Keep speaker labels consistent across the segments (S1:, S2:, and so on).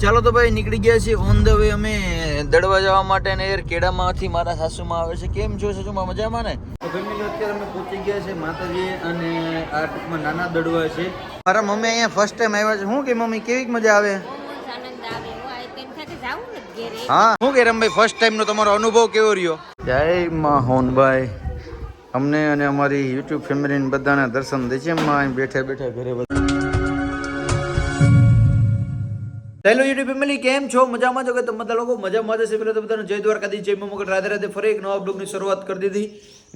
S1: ચાલો તો ભાઈ નીકળી ગયા છીએ ઓન ધ વે અમે દડવા જવા માટે ને યાર કેડામાંથી મારા સાસુમાં આવે છે. કેમ છો સાસુમાં મજામાં ને? તો ફેમિલી અત્યારે અમે પહોંચી ગયા છે માતાજી અને આ ટૂંકમાં નાના દડવા છે. મારા મમ્મી અહીંયા ફર્સ્ટ ટાઈમ આવ્યા છે. શું કે મમ્મી કેવી મજા આવે? હા શું કે રમભાઈ ફર્સ્ટ ટાઈમ નો તમારો અનુભવ કેવો રહ્યો? જય માહોનભાઈ અમને અને અમારી યુટ્યુબ ફેમિલીને બધાને દર્શન દે છે બેઠા બેઠા ઘરે. હેલો યુટ્યુબ ફેમિલી કેમ છો? મજામાં છો કે તમે બધા લોકો મજામાં જશે? પેલા તો બધાને જય દ્વારકાધીશ, જય મા મોગલ, રાધે રાધે. ફરી એક નવા બ્લોગની શરૂઆત કરી દીધી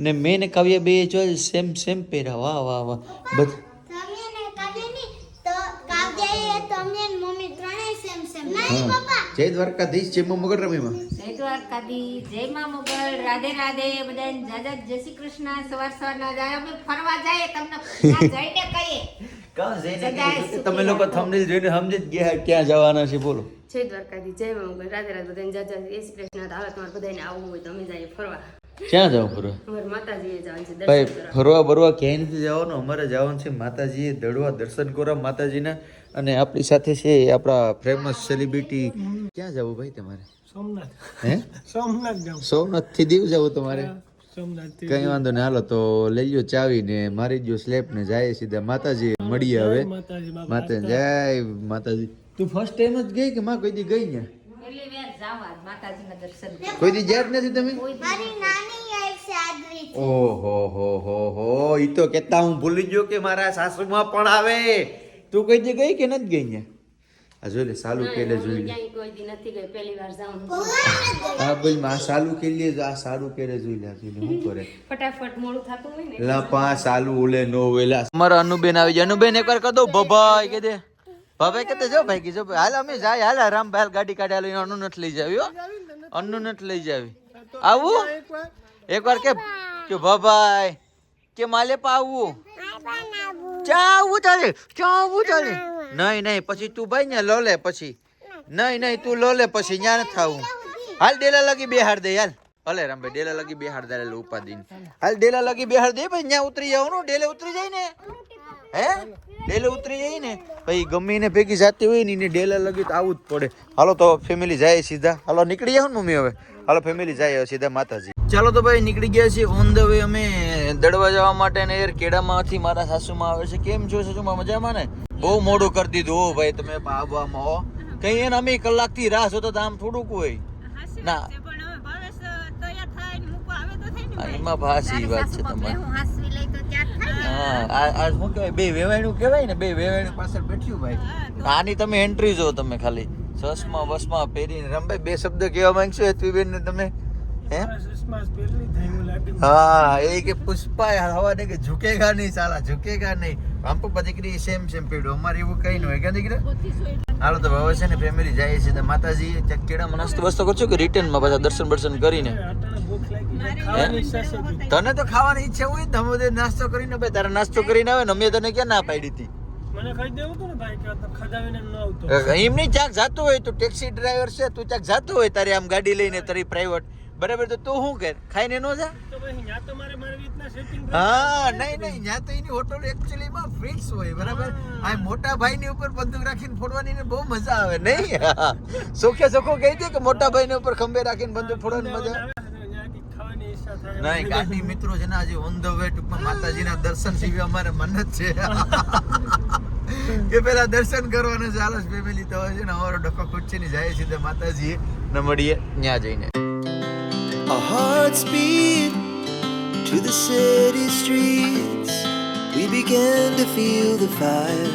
S1: ને મેં ને કાવ્ય બે જો સેમ પહેરા. વાહ વાહ વાહ. જય દ્વારકાધીશ, જય મા મોગલ. રમીમાં
S2: જય દ્વારકાધીશ, જય મા મોગલ, રાધે રાધે. બધાને જાજા જય શ્રી કૃષ્ણ. સવાર જાય અમે ફરવા જાય તમને જઈને કહીએ.
S1: તમે લોકો થંબનેલ જોઈને સમજી જ ગયા ક્યાં જવાના છે. બોલો.
S3: જય દ્વારકાધીશ, જય મા મોગલ, રાધે રાધે. બધાને જય શ્રી કૃષ્ણ. હાલત તમારે બધાને આવવું હોય તો અમે જઈએ ફરવા.
S1: ક્યાં જાવ ફરવા?
S3: અમારે માતાજીએ જવાનું છે
S1: ભાઈ
S3: દર્શન કરવા.
S1: ફરવા બરવા ક્યાંય નથી જવાનું. અમારે જવાનું છે માતાજીએ દડવા દર્શન કરવા માતાજીના. અને આપણી સાથે છે આપણા ફેમસ સેલિબ્રિટી. ક્યાં જવું ભાઈ તમારે?
S4: સોમનાથ.
S1: હે
S4: સોમનાથ જાઉં.
S1: સોમનાથ થી દીવ જવું તમારે?
S4: સોમનાથ
S1: કઈ વાંધો નહીં, હાલો તો લઈ લ્યો ચાવી ને મારી જો સ્લેપ ને જાય સીધા માતાજી મળીએ હવે. માતા જય માતાજી. તું ફર્સ્ટ ટાઈમ જ ગઈ કે માં કોઈ દી ગઈ ને?
S2: પહેલી વાર જાવા માતાજીના દર્શન.
S1: કોઈ દી જ્યાં જ નથી તમે?
S2: મારી નાની આઈ સાદરી.
S1: ઓહો હો ઈ તો કેતા હું ભૂલી ગયો કે મારા સાસુમાં પણ આવે. તું કોઈ દી ગઈ કે નથી ગઈ ને? આ જોઈ લે સાલું કે લે જોઈ લે.
S3: ક્યાંય કોઈ દી નથી ગઈ, પહેલી વાર જાઉં.
S1: હા ભાઈ માં સાલું કે લે આ સાલું કે લે જોઈ લે શું કરે.
S3: ફટાફટ મોડું થતું હોય ને.
S1: લા પા સાલું ઓલે નો વેલા. અમારા અનુબેન આવી જાય. અનુબેન એકવાર કહો દો ભભાઈ કે દે. ભભાઈ કે જો ભાઈ કે જો હાલ અમે જાય હાલ રામભાઈ હાલ ગાડી કાઢ્યા લઈને અનુ નથી લઈ જાવી. અનુ નથી લઈ જાવી. આવું એકવાર કે ભભાઈ કે માલે પા આવું ચાવું ચાલે. નહીં પછી તું ભાઈ ને લો લે પછી. નહીં તું લો લે પછી ન્યા નથી થાવું. હાલ ડેલા લગી બેહાડ દે હાલ. ભલે રામભાઈ ડેલા લગી બેહાડ દે ઉપાદી. હાલ ડેલા લગી બેહાડ દે ભાઈ ન્યા ઉતરી જવાનું. ડેલે ઉતરી જાય ને હે ડેલે ઉતરી જાય ને ભાઈ ગમે ને ભેગી જાતી હોય ને ડેલા લગી તો આવું જ પડે. હાલો તો ફેમિલી જાય સીધા. હાલો નીકળી જાવ ને મમ્મી હવે. હાલો ફેમિલી જાય સીધા માતાજી. ચાલો તો ભાઈ નીકળી ગયા છીએ ઓન ધ વે અમે દડવા જવા માટે ને યાર કેડામાંથી મારા સાસુમાં આવે છે. કેમ છો સાસુમાં મજામાં ને? બહુ મોડું કરી દીધું હો ભાઈ તમે બાબામાં હો. કઈ એને અમે કલાકથી રાહ જોતો તો આમ થોડુંક હોય ના. એમાં ભાસી વાત છે તમારી. હા આ શું કહેવાય બે વેવાણું કહેવાય ને. બે વેવાણું પાછળ બેઠ્યું ભાઈ. આની તમે એન્ટ્રી જો તમે ખાલી ચશ્મા વસમાં પહેરીને. રમભાઈ બે શબ્દ કહેવા માંગશો હેતવીબેન ને તમે? હે હા એ કે પુષ્પા હવા ને કે ઝુકેગા નહીં સાલા ઝુકેગા નહીં. આમ પપ્પા દીકરી સેમ પડ્યું. અમારે એવું કઈ ન હોય કે દીકરા. હાલો તો હવે છે ને ફેમિલી જાય છે તો માતાજી કેડામાં નાસ્તો બસ્તો કરશો કે રિટર્નમાં પાછા દર્શન બર્શન કરીને? તને તો ખાવાની ઈચ્છા હોય તમે બધે નાસ્તો કરીને ભાઈ તારે નાસ્તો કરીને આવે ને અમે તને ક્યાં ના પાડી હતી?
S4: મને કહી દેવું હતું ને ભાઈ કે ખજાવીને ન આવતો.
S1: એમ નહીં ચાક જાતો હોય તું ટેક્સી ડ્રાઈવર છે તું ચાક જાતો હોય તારી આમ ગાડી લઈને તારી પ્રાઇવેટ બરાબર તો તું શું કર ખાઈને ન જા?
S4: તો ભાઈ ન્યા તો મારે રીતના સેટિંગ.
S1: હા નહીં ન્યા તો એની હોટલ એકચ્યુઅલી માં ફિક્સ હોય બરાબર. આ મોટા ભાઈ ની ઉપર બંદૂક રાખીને ફોડવાની ને બહુ મજા આવે નહીં? સોખો કહી દે કે મોટા ભાઈ ની ઉપર ખંભે રાખીને બંદૂક ફોડવાની મજા નહીં. ગાડી મિત્રો છે ને આજે ઓન ધ વે ટૂંકમાં માતાજીના દર્શન સિવાય અમારે મન જ છે કે પેલા દર્શન કરવાના ચાલો ફેમિલી તો છે ને અમારો ડખો ખુચ્ચી ની જાય સીધા માતાજી ને મળીએ ત્યાં જઈને.
S5: Our hearts beat to the city streets. We began to feel the fire.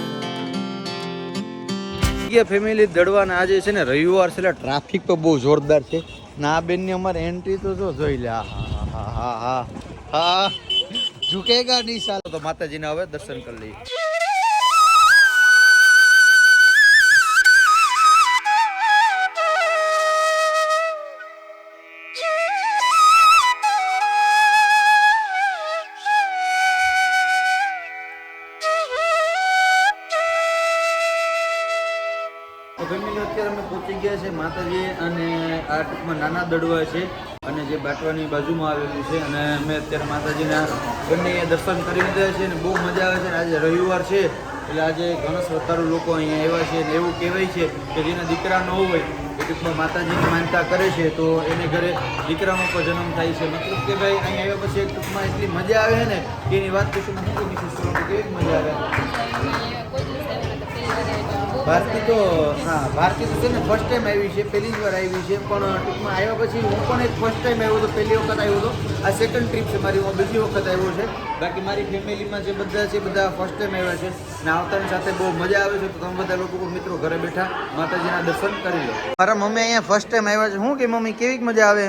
S1: Family દડવાના આજે છે ને રવિવાર છે એટલે ટ્રાફિક તો બહુ જોરદાર છે. ના બેન ની અમારે એન્ટ્રી તો જો જોઈ લે. હા ઝુકેગા નહીં સાલો. તો માતાજીને હવે દર્શન કરી લઈએ. ફેમિલી અત્યારે અમે પહોંચી ગયા છે માતાજી અને આ ટૂંકમાં નાના દડવા છે અને જે બાટવાની બાજુમાં આવેલું છે અને અમે અત્યારે માતાજીના બંને દર્શન કરી લીધા છે અને બહુ મજા આવે છે. આજે રવિવાર છે એટલે આજે ઘણા શ્રદ્ધાળુ લોકો અહીંયા આવ્યા છે અને એવું કહેવાય છે કે જેના દીકરા ન હોય એ ટૂંકમાં માતાજીની માનતા કરે છે તો એને ઘરે દીકરાનો પણ જન્મ થાય છે. મતલબ કે ભાઈ અહીંયા આવ્યા પછી ટૂંકમાં એટલી મજા આવે ને કે એની વાત પૂછું કેવી મજા આવે. ભારતી તો છે ને ફર્સ્ટ ટાઈમ આવી છે, પહેલી જ વાર આવી છે, પણ ટૂંકમાં આવ્યા પછી હું પણ એક ફર્સ્ટ ટાઈમ આવ્યો હતો, પહેલી વખત આવ્યો હતો. આ સેકન્ડ ટ્રીપ છે મારી, હું બીજી વખત આવ્યો છે. બાકી મારી ફેમિલીમાં જે બધા છે બધા ફર્સ્ટ ટાઈમ આવ્યા છે ને આવતાની સાથે બહુ મજા આવે છે. તો તમે બધા લોકો મિત્રો ઘરે બેઠા માતાજીના દર્શન કરી લો. મારા મમ્મી અહીંયા ફર્સ્ટ ટાઈમ આવ્યા છે. શું કે મમ્મી કેવી મજા આવે?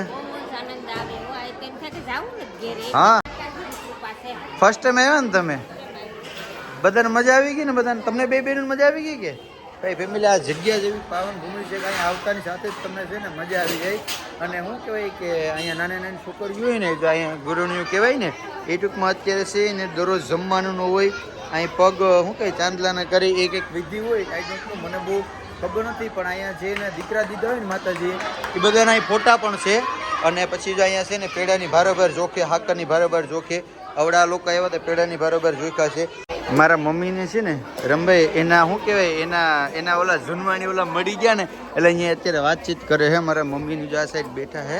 S1: હા ફર્સ્ટ ટાઈમ આવ્યા ને તમે? બધાને મજા આવી ગઈ ને? બધાને તમને બે બેન મજા આવી ગઈ કે ભાઈ ફેમિલી? આ જગ્યા જેવી પાવન ભૂમિ છે કે અહીંયા આવતાની સાથે જ તમને છે ને મજા આવી જાય. અને શું કહેવાય કે અહીંયા નાની નાની છોકરીઓ હોય ને જો અહીંયા ગુરુણીઓ કહેવાય ને એ ટૂંકમાં અત્યારે છે ને દરરોજ જમવાનું ન હોય. અહીં પગ શું કહે ચાંદલાના કરી એક વિધિ હોય. આ ટૂંકમાં મને બહુ ખબર નથી પણ અહીંયા જે ને દીકરા દીધા હોય ને માતાજી એ બધાના અહીં ફોટા પણ છે. અને પછી જો અહીંયા છે ને પેડાની બારોબાર જોખે, હાકરની બારોબાર જોખે. અવડા લોકો આવ્યા તો પેડાની બારોબાર જોખ્યા છે. મારા મમ્મીને છે ને રમભાઈ એના શું કહેવાય એના ઓલા જૂનવાણી ઓલા મળી ગયા ને એટલે અહીંયા અત્યારે વાતચીત કરે છે. મારા મમ્મીની જો આ સાઈડ બેઠા છે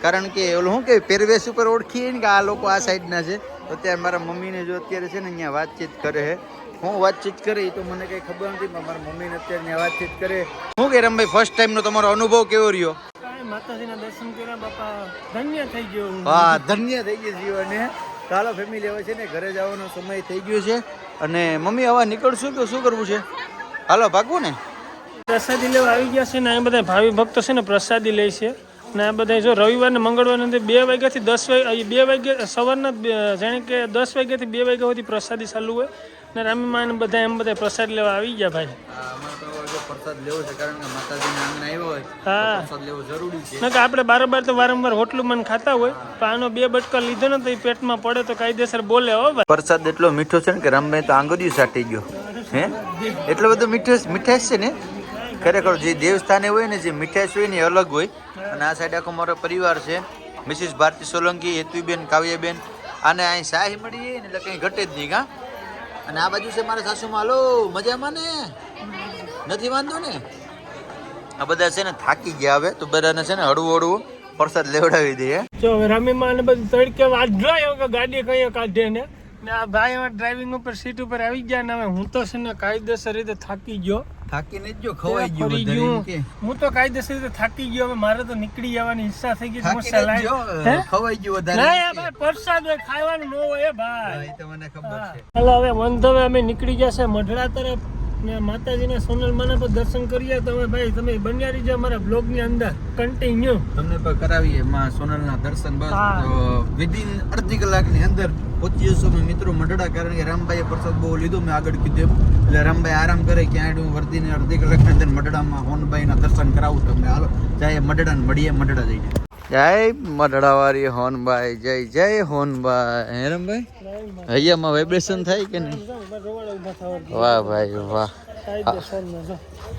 S1: કારણ કે ઓલું શું કહેવાય પહેરવેશ ઉપર ઓળખીએ ને કે આ લોકો આ સાઈડના છે. તો અત્યારે મારા મમ્મીને જો અત્યારે છે ને અહીંયા વાતચીત કરે છે. હું વાતચીત કરે એ તો મને કંઈ ખબર નથી પણ મારા મમ્મીને અત્યારે અહીંયા વાતચીત કરે. શું કે રમભાઈ ફર્સ્ટ ટાઈમનો તમારો અનુભવ કેવો રહ્યો?
S4: માતાજીના દર્શન કર્યા બાપા, ધન્ય થઈ ગયો.
S1: હા ધન્ય થઈ ગયું જીવન. ચાલો ફેમિલી હવે છે ને ઘરે જવાનો સમય થઈ ગયો છે અને મમ્મી હવે નીકળશું તો શું કરવું છે? હાલો ભાગવું ને?
S4: પ્રસાદી લેવા આવી ગયા છે ને આ બધા ભાવિ ભક્તો છે ને પ્રસાદી લે છે. ને આ બધા જો રવિવાર ને મંગળવાર 2 વાગ્યાથી 10 વાગે 2 વાગ્યા સવારના જાણે કે 10 વાગ્યાથી 2 વાગ્યા સુધી પ્રસાદી ચાલુ હોય ને રામીમાં બધા એમ બધા પ્રસાદ લેવા આવી ગયા ભાઈ.
S1: પ્રસાદ લેવો છે કારણ કે માતાજીના આંગણે આવ્યો હોય
S4: હા
S1: પ્રસાદ લેવો જરૂરી છે.
S4: કે આપણે બારોબાર તો વારંવાર હોટલું માં ખાતા હોય પણ આનો 2 બટકા લીધો ને તો એ પેટમાં પડે તો કાયદેસર બોલે. હો ભાઈ
S1: પ્રસાદ એટલો મીઠો છે ને કે રામભાઈ તો આંગળીઓ સાટી ગયો. હે એટલો બધો મીઠાશ છે ને ખરેખર. જે દેવસ્થાને હોય ને જે મીઠાશ હોય ને એ અલગ હોય. અને આ સાઈડ આખો મારો પરિવાર છે. મિસિસ ભારતી સોલંકી, હેતુબેન, કાવ્યાબેન. આને અહીં શાહી મળી જાય ને એટલે કંઈ ઘટે જ નહીં. કા અને આ બાજુ છે મારા સાસુમાં. હાલો મજામાં ને? નથી વાંધો ને? આ બધા છે ને થાકી ગયા હવે તો બધાને છે ને હળવું પ્રસાદ લેવડાવી દઈએ.
S4: જો હવે રામીમાં ને બધું તડકે વાંધો કે ગાડી કઈ કાઢે ને આ ભાઈ હવે ડ્રાઇવિંગ ઉપર સીટ ઉપર આવી ગયા ને હવે હું તો છે ને કાયદેસર રીતે થાકી ગયો.
S1: થાકીને જ જો ખવાઈ ગયું કે
S4: હું તો કાયદેસર રીતે થાકી ગયો. હવે મારે તો નીકળી જવાની ઈચ્છા થઈ ગઈ.
S1: ખવાઈ ગયું વધારે.
S4: પ્રસાદ હોય ખાવાનું ન હોય ભાઈ.
S1: તો મને ખબર છે.
S4: હાલો હવે મંધવે અમે નીકળી ગયા છે મઢડા તરફ ને માતાજીના સોનલમાના પર દર્શન કરીએ. તમે ભાઈ તમે બન્યા રહીજો અમારા બ્લોગ ની અંદર કન્ટિન્યુ.
S1: તમને પણ કરાવીએ માં સોનલના દર્શન. બસ વિધિન અડધી કલાકની અંદર પહોંચી જશો મિત્રો મઢડા. કારણ કે રામભાઈએ પ્રસાદ બહુ લીધો મેં આગળ કીધું એટલે રામભાઈ આરામ કરે ક્યાંય હું વર્દીને અડધી કલાકની અંદર મઢડામાં હોનભાઈના દર્શન કરાવું તમને. હાલો જાય મઢડા ને મળીએ મઢડા જઈને. જય મઢડા વાળી હોનભાઈ, જય જય હોનભાઈ. હે રામભાઈ હૈયામાં વાઇબ્રેશન થાય કે નહીં? વાહ ભાઈ વાહ.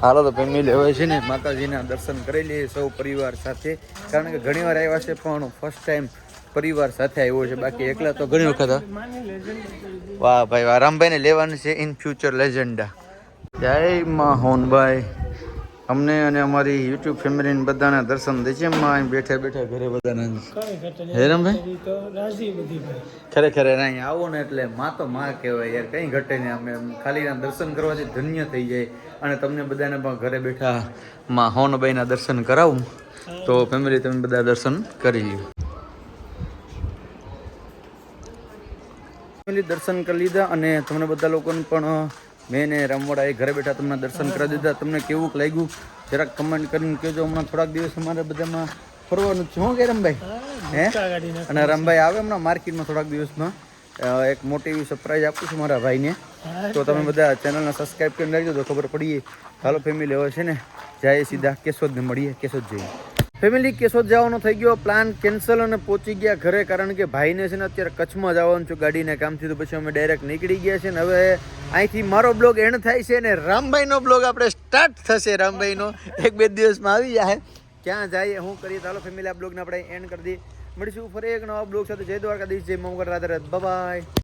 S1: હાલો તો ફેમિલી હવે છે ને માતાજીના દર્શન કરી લઈએ સૌ પરિવાર સાથે. કારણ કે ઘણી વાર આવ્યા છે પણ ફર્સ્ટ ટાઈમ પરિવાર સાથે આવ્યો છે. બાકી એકલા તો ઘણી વખત. વાહ ભાઈ વાહ. રામભાઈને લેવાનું છે ઇન ફ્યુચર લેજન્ડા. જય માં હોનભાઈ. અમને અને અમારી યુટ્યુબ ફેમિલીને બધાના દર્શન દે છે માં બેઠા બેઠા ઘરે બધાના. હે રામભાઈ ખરેખર અહીંયા આવો ને એટલે માં તો માં કહેવાય યાર. કંઈ ઘટે નહીં. અમે ખાલી દર્શન કરવાથી ધન્ય થઈ જાય. અને તમને બધાને પણ ઘરે બેઠા માં હોનભાઈના દર્શન કરાવું તો ફેમિલી તમે બધા દર્શન કરી લ્યો. ફેમિલી દર્શન કરી લીધા અને તમને બધા લોકોને પણ મેં ને રમવાડા એ ઘરે બેઠા તમને દર્શન કરી દીધા. તમને કેવું લાગ્યું જરાક કમેન્ટ કરીને કહેજો. હમણાં થોડાક દિવસ અમારે બધામાં ફરવાનું છે. શું કે રમભાઈ? હે અને રમભાઈ આવે હમણાં માર્કેટમાં થોડાક દિવસમાં. એક મોટી એવી સરપ્રાઈઝ આપું છું મારા ભાઈને. તો તમે બધા ચેનલને સબસ્ક્રાઈબ કરીને રાખજો તો ખબર પડીએ. હાલો ફેમિલી હવે છે ને જાય સીધા કેશોદને મળીએ. કેશોદ જઈએ ફેમિલી. કેશોદ જવાનો થઈ ગયો પ્લાન કેન્સલ અને પહોંચી ગયા ઘરે. કારણ કે ભાઈને છે ને અત્યારે કચ્છમાં જવાનું છું ગાડીના કામથી. તો પછી અમે ડાયરેક્ટ નીકળી ગયા છે ને હવે અહીંથી મારો બ્લોગ એન્ડ થાય છે ને રામભાઈનો બ્લોગ આપણે સ્ટાર્ટ થશે. રામભાઈનો 1-2 દિવસમાં આવી જાય. ક્યાં જઈએ શું કરીએ? ચાલો ફેમિલી આ બ્લોગને આપણે એન્ડ કરી દઈએ. મળીશું ફરી એક નવા બ્લોગ સાથે. જય દ્વારકાધીશ, જય મંગળ, રાધે રાધે, બાય બાય.